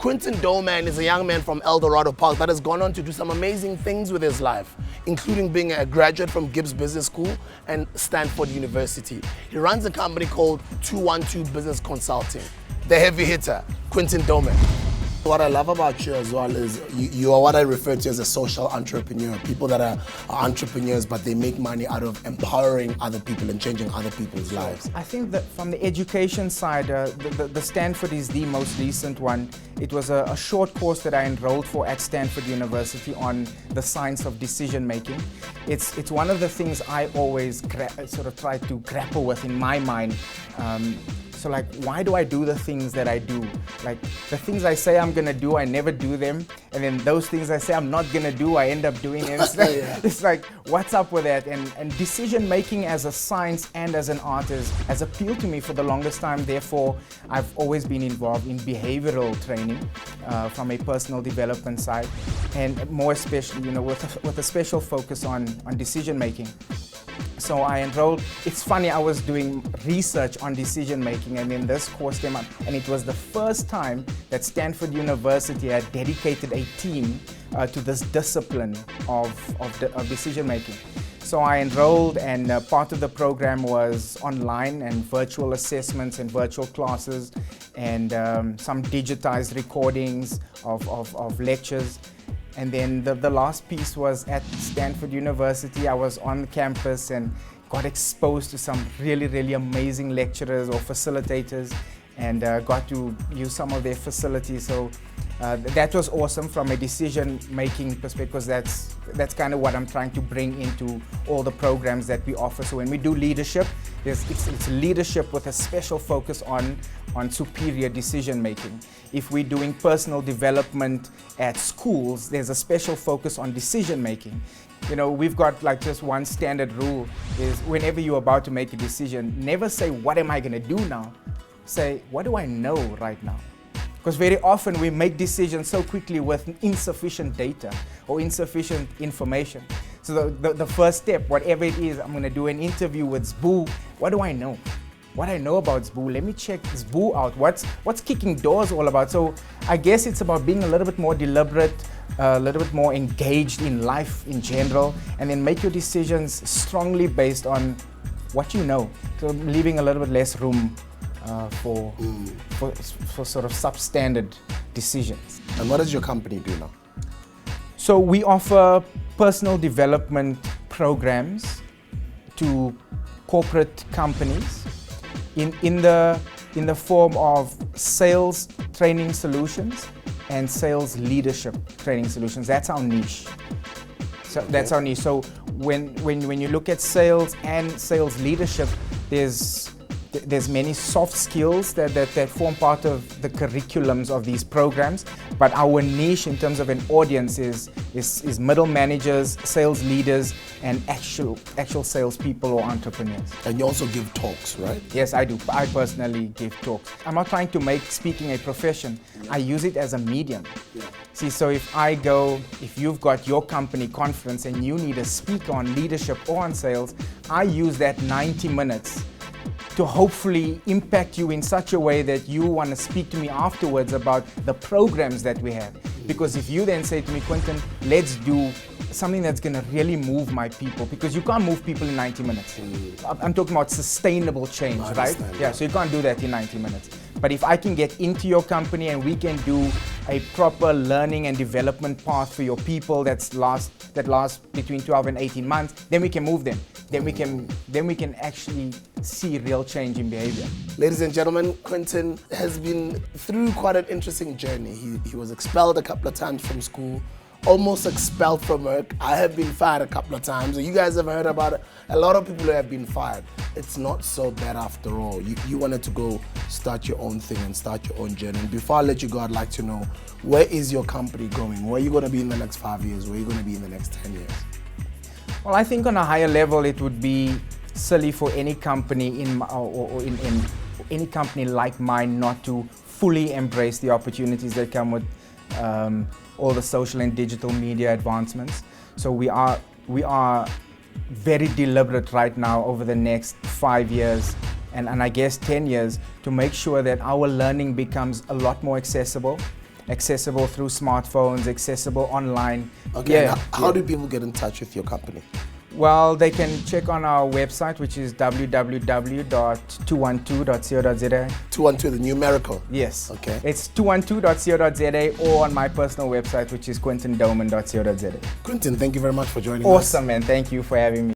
Quinton Douman is a young man from Eldorado Park that has gone on to do some amazing things with his life, including being a graduate from Gibbs Business School and Stanford University. He runs a company called 212 Business Consulting. The heavy hitter, Quinton Douman. What I love about you as well is you are what I refer to as a social entrepreneur. People that are entrepreneurs, but they make money out of empowering other people and changing other people's lives. I think that from the education side, the Stanford is the most recent one. It was a short course that I enrolled for at Stanford University on the science of decision making. It's one of the things I always sort of try to grapple with in my mind. So like, why do I do the things that I do? Like, the things I say I'm gonna do, I never do them. And then those things I say I'm not gonna do, I end up doing them. It's like, what's up with that? And decision making as a science and as an artist has appealed to me for the longest time. Therefore, I've always been involved in behavioral training from a personal development side. And more especially, with a special focus on decision making. So I enrolled. It's funny, I was doing research on decision making and then this course came up, and it was the first time that Stanford University had dedicated a team to this discipline of decision making. So I enrolled, and part of the program was online and virtual assessments and virtual classes and some digitized recordings of lectures. And then the last piece was at Stanford University. I was on campus and got exposed to some really, really amazing lecturers or facilitators, and got to use some of their facilities. So that was awesome from a decision-making perspective, because that's kind of what I'm trying to bring into all the programs that we offer. So when we do leadership, it's leadership with a special focus on superior decision-making. If we're doing personal development at schools, there's a special focus on decision-making. We've got like just one standard rule is whenever you're about to make a decision, never say, what am I gonna do now? Say, what do I know right now? Because very often we make decisions so quickly with insufficient data or insufficient information. So the first step, whatever it is, I'm gonna do an interview with Sbu. What do I know? What I know about Sbu, let me check Sbu out. What's kicking doors all about? So I guess it's about being a little bit more deliberate, a little bit more engaged in life in general, and then make your decisions strongly based on what you know. So leaving a little bit less room for sort of substandard decisions. And what does your company do now? So we offer personal development programs to corporate companies in the form of sales training solutions and sales leadership training solutions. That's our niche. So okay. That's our niche. So when you look at sales and sales leadership, there's many soft skills that form part of the curriculums of these programs, but our niche in terms of an audience is middle managers, sales leaders, and actual salespeople or entrepreneurs. And you also give talks, right? Yes, I do. I personally give talks. I'm not trying to make speaking a profession. I use it as a medium. Yeah. See, so if you've got your company conference and you need a speaker on leadership or on sales, I use that 90 minutes to hopefully impact you in such a way that you want to speak to me afterwards about the programs that we have. Because if you then say to me, Quinton, let's do something that's going to really move my people, because you can't move people in 90 minutes. I'm talking about sustainable change, right? Yeah, so you can't do that in 90 minutes. But if I can get into your company and we can do a proper learning and development path for your people that lasts between 12 and 18 months, then we can move them. Then we can actually see real change in behavior. Ladies and gentlemen, Quinton has been through quite an interesting journey. He was expelled a couple of times from school, almost expelled from work. I have been fired a couple of times. You guys have heard about it. A lot of people have been fired. It's not so bad after all. You wanted to go start your own thing and start your own journey. And before I let you go, I'd like to know, where is your company going? Where are you going to be in the next 5 years? Where are you going to be in the next 10 years? Well, I think on a higher level, it would be silly for any company in any company like mine not to fully embrace the opportunities that come with all the social and digital media advancements. So we are very deliberate right now over the next 5 years and I guess 10 years to make sure that our learning becomes a lot more accessible accessible through smartphones, accessible online. Okay. How do people get in touch with your company? Well, they can check on our website, which is www.212.co.za. 212, the numerical? Yes. Okay. It's 212.co.za or on my personal website, which is quintondouman.co.za. Quinton, thank you very much for joining us. Awesome, man. Thank you for having me.